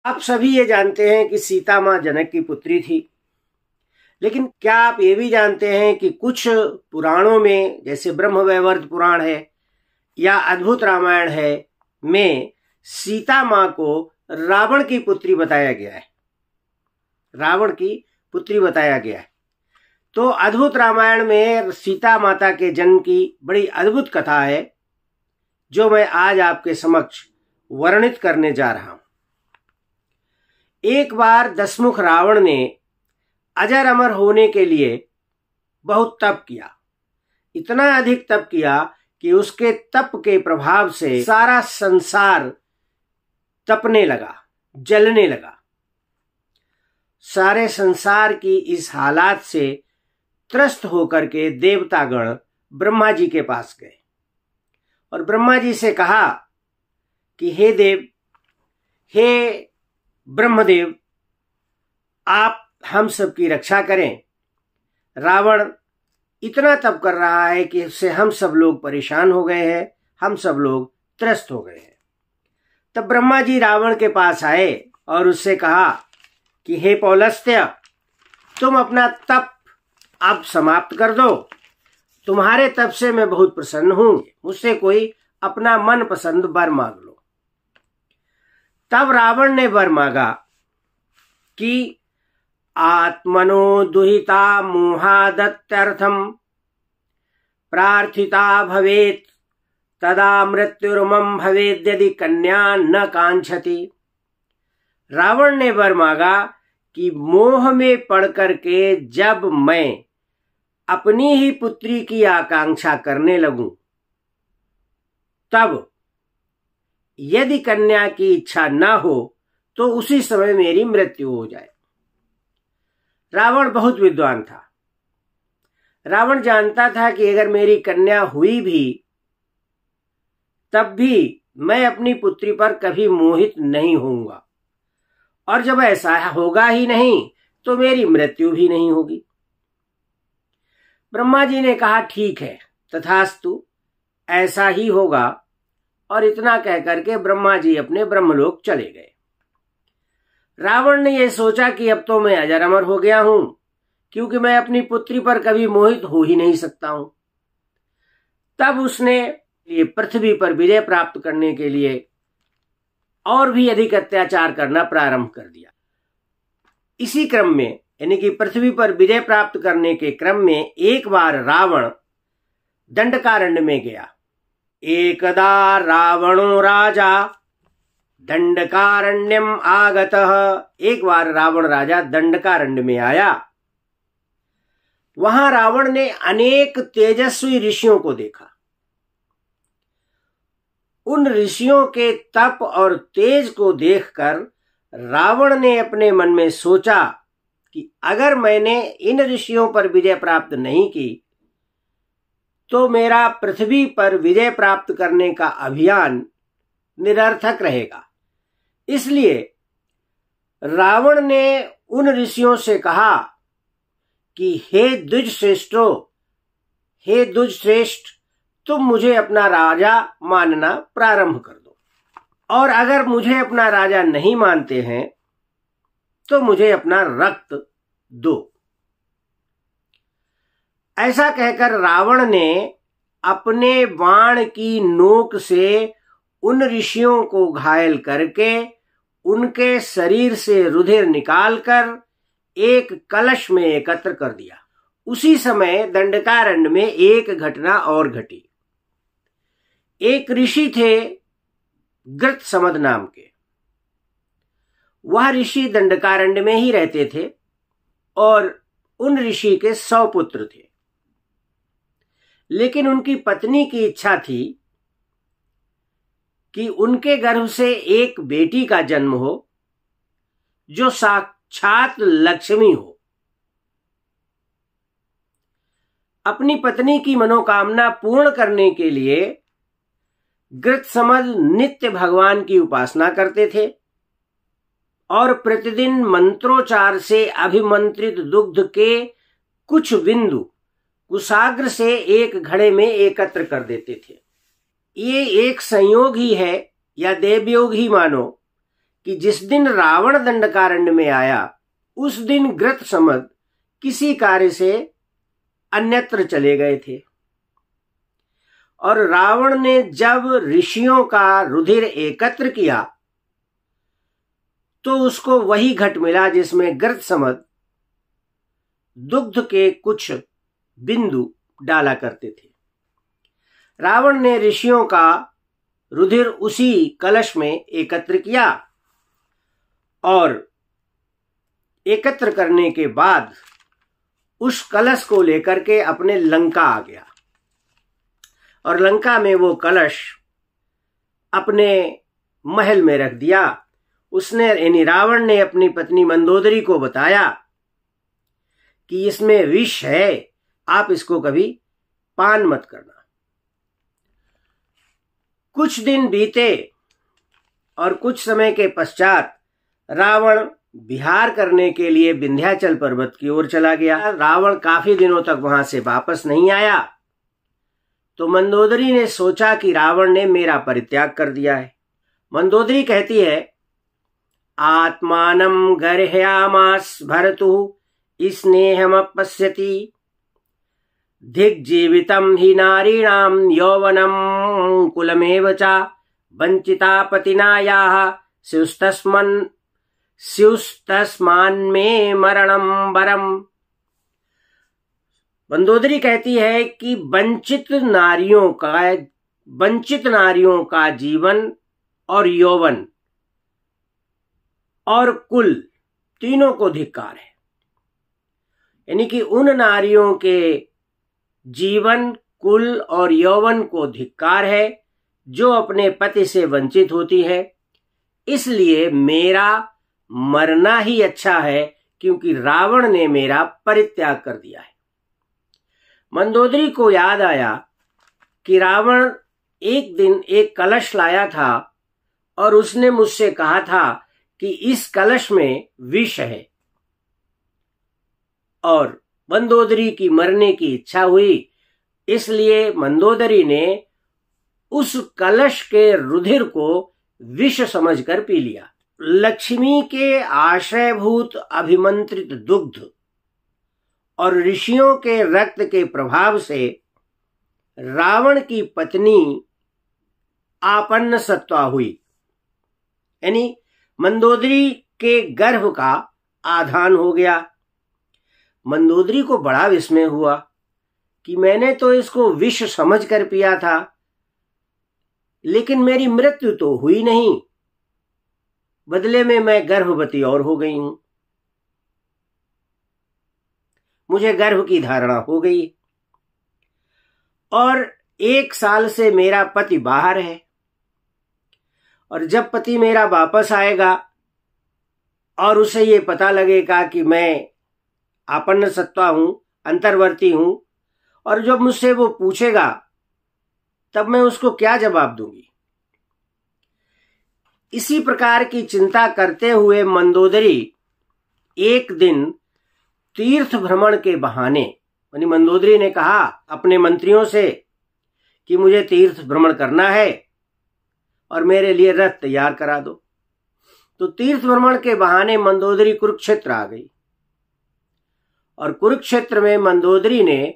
आप सभी ये जानते हैं कि सीता माँ जनक की पुत्री थी, लेकिन क्या आप ये भी जानते हैं कि कुछ पुराणों में, जैसे ब्रह्मवैवर्त पुराण है या अद्भुत रामायण है, में सीता माँ को रावण की पुत्री बताया गया है। रावण की पुत्री बताया गया है। तो अद्भुत रामायण में सीता माता के जन्म की बड़ी अद्भुत कथा है, जो मैं आज आपके समक्ष वर्णित करने जा रहा हूं। एक बार दशमुख रावण ने अजर अमर होने के लिए बहुत तप किया। इतना अधिक तप किया कि उसके तप के प्रभाव से सारा संसार तपने लगा, जलने लगा। सारे संसार की इस हालात से त्रस्त होकर के देवतागण ब्रह्मा जी के पास गए और ब्रह्मा जी से कहा कि हे देव, हे ब्रह्मदेव, आप हम सब की रक्षा करें। रावण इतना तप कर रहा है कि इससे हम सब लोग परेशान हो गए हैं, हम सब लोग त्रस्त हो गए हैं। तब ब्रह्मा जी रावण के पास आए और उससे कहा कि हे पौलस्त्य, तुम अपना तप अब समाप्त कर दो। तुम्हारे तप से मैं बहुत प्रसन्न हूं, मुझसे कोई अपना मन पसंद वर मांग लो। तब रावण ने वर मांगा कि आत्मनो दुहिता मोहादत्यर्थम प्रार्थिता भवेत तदा मृत्युर्मम भवेद यदि कन्या न कांक्षति। रावण ने वर मांगा कि मोह में पड़ करके जब मैं अपनी ही पुत्री की आकांक्षा करने लगूं, तब यदि कन्या की इच्छा न हो तो उसी समय मेरी मृत्यु हो जाए। रावण बहुत विद्वान था। रावण जानता था कि अगर मेरी कन्या हुई भी तब भी मैं अपनी पुत्री पर कभी मोहित नहीं होऊंगा, और जब ऐसा होगा ही नहीं तो मेरी मृत्यु भी नहीं होगी। ब्रह्मा जी ने कहा ठीक है, तथास्तु, ऐसा ही होगा। और इतना कहकर के ब्रह्मा जी अपने ब्रह्मलोक चले गए। रावण ने यह सोचा कि अब तो मैं अजर अमर हो गया हूं, क्योंकि मैं अपनी पुत्री पर कभी मोहित हो ही नहीं सकता हूं। तब उसने ये पृथ्वी पर विजय प्राप्त करने के लिए और भी अधिक अत्याचार करना प्रारंभ कर दिया। इसी क्रम में, यानी कि पृथ्वी पर विजय प्राप्त करने के क्रम में, एक बार रावण दंडकारण्य में गया। एकदा रावणो राजा दंडकारण्यम आगतः। एक बार रावण राजा दंडकारण्य में आया। वहां रावण ने अनेक तेजस्वी ऋषियों को देखा। उन ऋषियों के तप और तेज को देखकर रावण ने अपने मन में सोचा कि अगर मैंने इन ऋषियों पर विजय प्राप्त नहीं की तो मेरा पृथ्वी पर विजय प्राप्त करने का अभियान निरर्थक रहेगा। इसलिए रावण ने उन ऋषियों से कहा कि हे द्विज श्रेष्ठो, हे द्विज श्रेष्ठ, तुम मुझे अपना राजा मानना प्रारंभ कर दो, और अगर मुझे अपना राजा नहीं मानते हैं तो मुझे अपना रक्त दो। ऐसा कहकर रावण ने अपने बाण की नोक से उन ऋषियों को घायल करके उनके शरीर से रुधिर निकालकर एक कलश में एकत्र कर दिया। उसी समय दंडकारण्य में एक घटना और घटी। एक ऋषि थे गृत्समद नाम के। वह ऋषि दंडकारण्य में ही रहते थे और उन ऋषि के 100 पुत्र थे। लेकिन उनकी पत्नी की इच्छा थी कि उनके गर्भ से एक बेटी का जन्म हो जो साक्षात लक्ष्मी हो। अपनी पत्नी की मनोकामना पूर्ण करने के लिए गृत्समद नित्य भगवान की उपासना करते थे और प्रतिदिन मंत्रोच्चार से अभिमंत्रित दुग्ध के कुछ बिंदु कुशाग्र से एक घड़े में एकत्र कर देते थे। ये एक संयोग ही है या देवयोग ही मानो कि जिस दिन रावण दंडकारण्य में आया उस दिन घृतसमद किसी कार्य से अन्यत्र चले गए थे, और रावण ने जब ऋषियों का रुधिर एकत्र किया तो उसको वही घट मिला जिसमें घृतसमद दुग्ध के कुछ बिंदु डाला करते थे। रावण ने ऋषियों का रुधिर उसी कलश में एकत्र किया और एकत्र करने के बाद उस कलश को लेकर के अपने लंका आ गया, और लंका में वो कलश अपने महल में रख दिया। उसने यानी रावण ने अपनी पत्नी मंदोदरी को बताया कि इसमें विष है, आप इसको कभी पान मत करना। कुछ दिन बीते और कुछ समय के पश्चात रावण विहार करने के लिए विंध्याचल पर्वत की ओर चला गया। रावण काफी दिनों तक वहां से वापस नहीं आया, तो मंदोदरी ने सोचा कि रावण ने मेरा परित्याग कर दिया है। मंदोदरी कहती है, आत्मानं गर्ह्यामास भर्तुः स्नेहमपश्यति धिग्जीवितं हि नारीणां यौवनं कुलमेव च वंचिता पतिना याः स्युस्तस्मान्मे मरणं वरम। मंदोदरी कहती है कि वंचित नारियों का जीवन और यौवन और कुल तीनों को धिक्कार है। यानी कि उन नारियों के जीवन, कुल और यौवन को धिक्कार है जो अपने पति से वंचित होती है। इसलिए मेरा मरना ही अच्छा है, क्योंकि रावण ने मेरा परित्याग कर दिया है। मंदोदरी को याद आया कि रावण एक दिन एक कलश लाया था और उसने मुझसे कहा था कि इस कलश में विष है, और मंदोदरी की मरने की इच्छा हुई। इसलिए मंदोदरी ने उस कलश के रुधिर को विष समझकर पी लिया। लक्ष्मी के आश्रयभूत अभिमंत्रित दुग्ध और ऋषियों के रक्त के प्रभाव से रावण की पत्नी आपन्न सत्वा हुई, यानी मंदोदरी के गर्भ का आधान हो गया। मंदोदरी को बड़ा विस्मय हुआ कि मैंने तो इसको विष समझकर पिया था, लेकिन मेरी मृत्यु तो हुई नहीं, बदले में मैं गर्भवती और हो गई हूं। मुझे गर्भ की धारणा हो गई और 1 साल से मेरा पति बाहर है, और जब पति मेरा वापस आएगा और उसे ये पता लगेगा कि मैं आपन्न सत्ता हूं, अंतर्वर्ती हूं, और जब मुझसे वो पूछेगा तब मैं उसको क्या जवाब दूंगी। इसी प्रकार की चिंता करते हुए मंदोदरी एक दिन तीर्थ भ्रमण के बहाने, यानी मंदोदरी ने कहा अपने मंत्रियों से कि मुझे तीर्थ भ्रमण करना है और मेरे लिए रथ तैयार करा दो। तो तीर्थ भ्रमण के बहाने मंदोदरी कुरुक्षेत्र आ गई, और कुरुक्षेत्र में मंदोदरी ने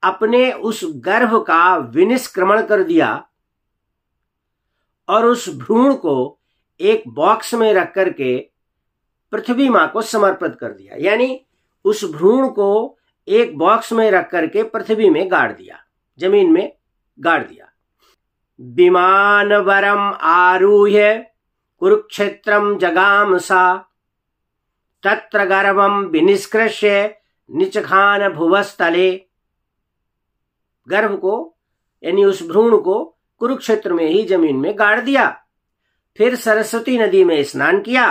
अपने उस गर्भ का विनिष्क्रमण कर दिया और उस भ्रूण को एक बॉक्स में रख करके पृथ्वी मां को समर्पित कर दिया। यानी उस भ्रूण को एक बॉक्स में रख करके पृथ्वी में गाड़ दिया, जमीन में गाड़ दिया। विमान वरम आरूह्य कुरुक्षेत्रम जगाम सा तत्र गर्भम विनिष्कृष्य निचखान भुवस्तले। गर्भ को यानी उस भ्रूण को कुरुक्षेत्र में ही जमीन में गाड़ दिया। फिर सरस्वती नदी में स्नान किया,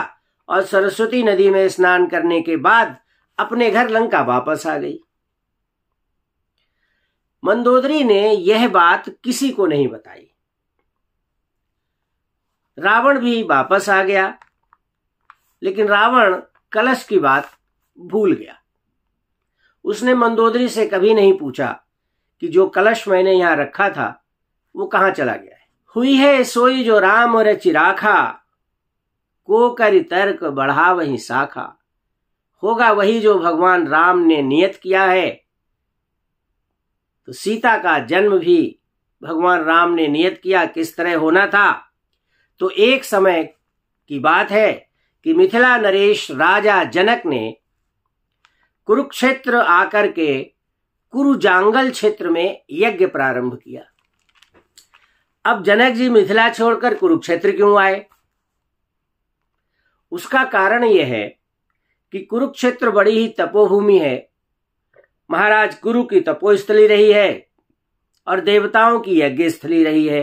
और सरस्वती नदी में स्नान करने के बाद अपने घर लंका वापस आ गई। मंदोदरी ने यह बात किसी को नहीं बताई। रावण भी वापस आ गया, लेकिन रावण कलश की बात भूल गया। उसने मंदोदरी से कभी नहीं पूछा कि जो कलश मैंने यहां रखा था वो कहां चला गया है। हुई है सोई जो राम रचि राखा, को करि तर्क बढ़ा वही शाखा। होगा वही जो भगवान राम ने नियत किया है। तो सीता का जन्म भी भगवान राम ने नियत किया किस तरह होना था। तो एक समय की बात है कि मिथिला नरेश राजा जनक ने कुरुक्षेत्र आकर के कुरुजांगल क्षेत्र में यज्ञ प्रारंभ किया। अब जनक जी मिथिला छोड़कर कुरुक्षेत्र क्यों आए? उसका कारण यह है कि कुरुक्षेत्र बड़ी ही तपोभूमि है। महाराज कुरु की तपोस्थली रही है और देवताओं की यज्ञ स्थली रही है।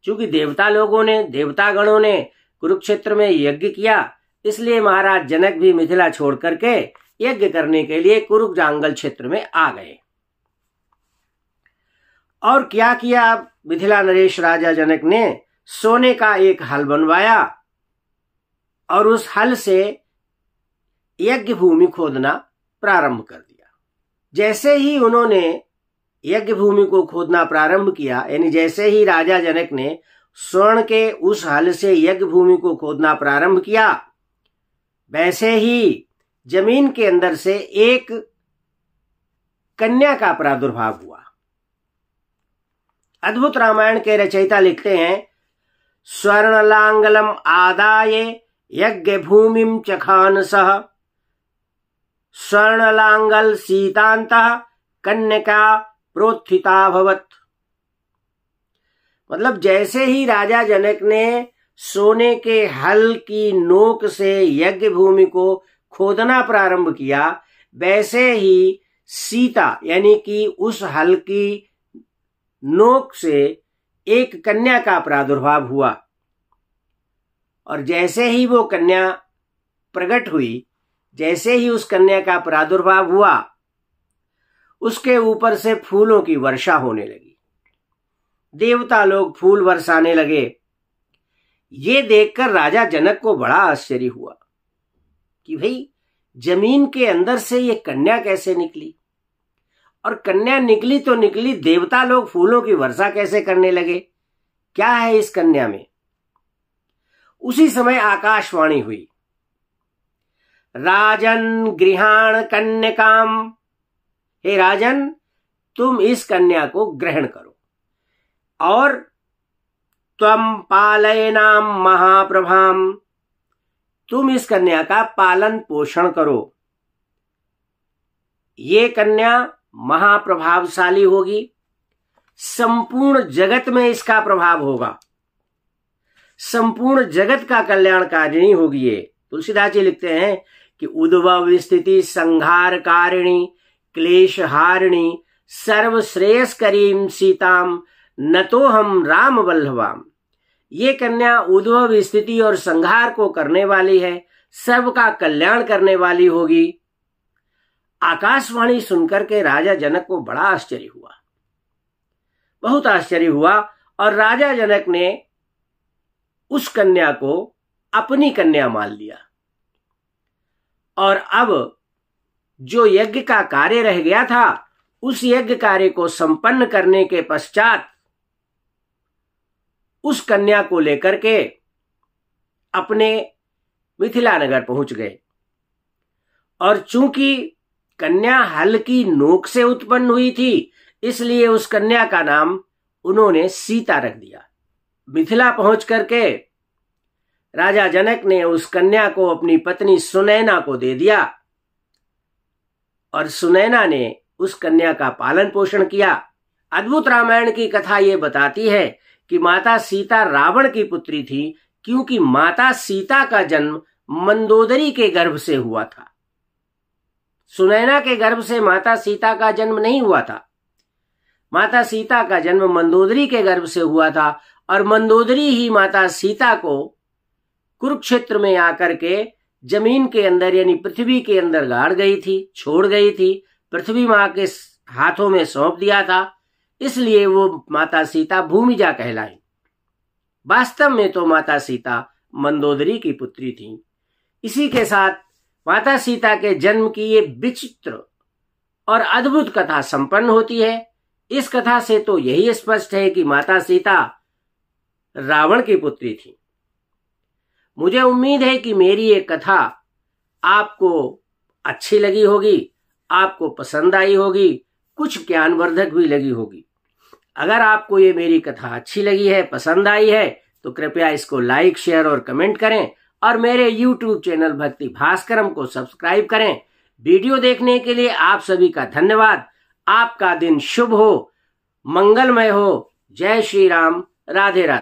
क्योंकि देवतागणों ने कुरुक्षेत्र में यज्ञ किया, इसलिए महाराज जनक भी मिथिला छोड़ करके यज्ञ करने के लिए कुरुजांगल क्षेत्र में आ गए। और क्या किया मिथिला नरेश राजा जनक ने? सोने का एक हल बनवाया और उस हल से यज्ञ भूमि खोदना प्रारंभ कर दिया। जैसे ही उन्होंने यज्ञ भूमि को खोदना प्रारंभ किया, यानी जैसे ही राजा जनक ने स्वर्ण के उस हल से यज्ञ भूमि को खोदना प्रारंभ किया, वैसे ही जमीन के अंदर से एक कन्या का प्रादुर्भाव हुआ। अद्भुत रामायण के रचयिता लिखते हैं, स्वर्णलांगलम आदाय यज्ञ भूमिम चखान सह स्वर्णलांगल सीतांतः कन्यका प्रोत्थिता भवत। मतलब जैसे ही राजा जनक ने सोने के हल की नोक से यज्ञ भूमि को खोदना प्रारंभ किया, वैसे ही सीता यानी कि उस हल की नोक से एक कन्या का प्रादुर्भाव हुआ। और जैसे ही वो कन्या प्रकट हुई, जैसे ही उस कन्या का प्रादुर्भाव हुआ, उसके ऊपर से फूलों की वर्षा होने लगी। देवता लोग फूल बरसाने लगे। ये देखकर राजा जनक को बड़ा आश्चर्य हुआ कि भाई जमीन के अंदर से ये कन्या कैसे निकली, और कन्या निकली तो निकली, देवता लोग फूलों की वर्षा कैसे करने लगे? क्या है इस कन्या में? उसी समय आकाशवाणी हुई, राजन गृहाण कन्यकाम। हे राजन, तुम इस कन्या को ग्रहण करो और त्वम पालयनाम महाप्रभाम, तुम इस कन्या का पालन पोषण करो। ये कन्या महाप्रभावशाली होगी, संपूर्ण जगत में इसका प्रभाव होगा, संपूर्ण जगत का कल्याणकारिणी होगी ये। तुलसीदास जी लिखते हैं कि उद्भव स्थिति संहार कारिणी क्लेश हारिणी सर्वश्रेयस्करीम सीताम न तो हम राम वल्लभाम। ये कन्या उद्भव स्थिति और संहार को करने वाली है, सबका कल्याण करने वाली होगी। आकाशवाणी सुनकर के राजा जनक को बड़ा आश्चर्य हुआ, बहुत आश्चर्य हुआ। और राजा जनक ने उस कन्या को अपनी कन्या मान लिया। और अब जो यज्ञ का कार्य रह गया था, उस यज्ञ कार्य को संपन्न करने के पश्चात उस कन्या को लेकर के अपने मिथिला नगर पहुंच गए। और चूंकि कन्या हल की नोक से उत्पन्न हुई थी, इसलिए उस कन्या का नाम उन्होंने सीता रख दिया। मिथिला पहुंच करके राजा जनक ने उस कन्या को अपनी पत्नी सुनैना को दे दिया और सुनैना ने उस कन्या का पालन पोषण किया। अद्भुत रामायण की कथा ये बताती है कि माता सीता रावण की पुत्री थी, क्योंकि माता सीता का जन्म मंदोदरी के गर्भ से हुआ था। सुनैना के गर्भ से माता सीता का जन्म नहीं हुआ था। माता सीता का जन्म मंदोदरी के गर्भ से हुआ था और मंदोदरी ही माता सीता को कुरुक्षेत्र में आकर के जमीन के अंदर यानी पृथ्वी के अंदर गाड़ गई थी, छोड़ गई थी, पृथ्वी माँ के हाथों में सौंप दिया था। इसलिए वो माता सीता भूमिजा कहलाई। वास्तव में तो माता सीता मंदोदरी की पुत्री थी। इसी के साथ माता सीता के जन्म की ये विचित्र और अद्भुत कथा संपन्न होती है। इस कथा से तो यही स्पष्ट है कि माता सीता रावण की पुत्री थी। मुझे उम्मीद है कि मेरी ये कथा आपको अच्छी लगी होगी, आपको पसंद आई होगी, कुछ ज्ञानवर्धक भी लगी होगी। अगर आपको ये मेरी कथा अच्छी लगी है, पसंद आई है, तो कृपया इसको लाइक, शेयर और कमेंट करें और मेरे YouTube चैनल भक्ति भास्करम को सब्सक्राइब करें। वीडियो देखने के लिए आप सभी का धन्यवाद। आपका दिन शुभ हो, मंगलमय हो। जय श्री राम। राधे राधे।